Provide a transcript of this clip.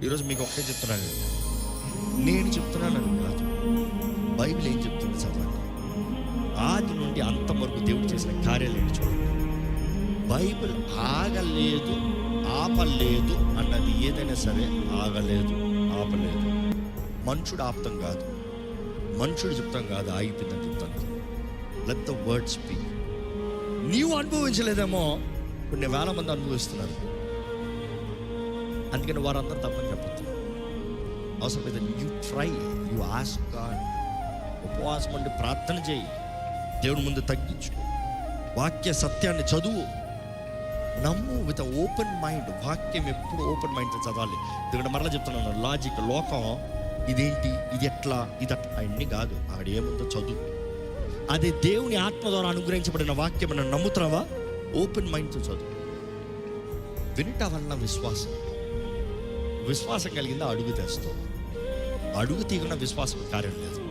ఈరోజు మీకు ఒకటే చెప్తున్నాను, నేను చెప్తున్నానని కాదు, బైబిల్ ఏం చెప్తుంది చదవండి. ఆది నుండి అంతం వరకు దేవుడు చేసిన కార్యాలు ఏంటి చూడండి. బైబిల్ ఆగలేదు, ఆపలేదు అన్నది ఏదైనా సరే ఆగలేదు, ఆపలేదు. మనుషుడు ఆప్తం కాదు, మనుషుడు చెప్తాం కాదు ఆగిపోయిందని చెప్తాను. Let the word speak. నీవు అనుభవించలేదేమో, కొన్ని వేల మంది అనుభవిస్తున్నారు. అందుకని వారందరూ తప్పని చెప్పొద్దు. అవసరమైతే you try, you ask God. ఉపవాసం అంటే ప్రార్థన చేయి, దేవుని ముందు తగ్గించుకో, వాక్య సత్యాన్ని చదువు, నమ్ము విత్ ఓపెన్ మైండ్. వాక్యం ఎప్పుడు ఓపెన్ మైండ్తో చదవాలి. ఎందుకంటే మరలా చెప్తున్నాను, లాజిక్, లోకం ఇదేంటి, ఇది ఎట్లా, ఇది అట్లా అన్నీ కాదు. అక్కడ ఏముందో చదువు. అదే దేవుని ఆత్మ ద్వారా అనుగ్రహించబడిన వాక్యం నన్ను నమ్ముతున్నావా, ఓపెన్ మైండ్తో చదువు. వినట వలన విశ్వాసం కలిగిందా, అడుగు తెస్తావు. అడుగు తీయకుండా విశ్వాసం కార్యం లేదు.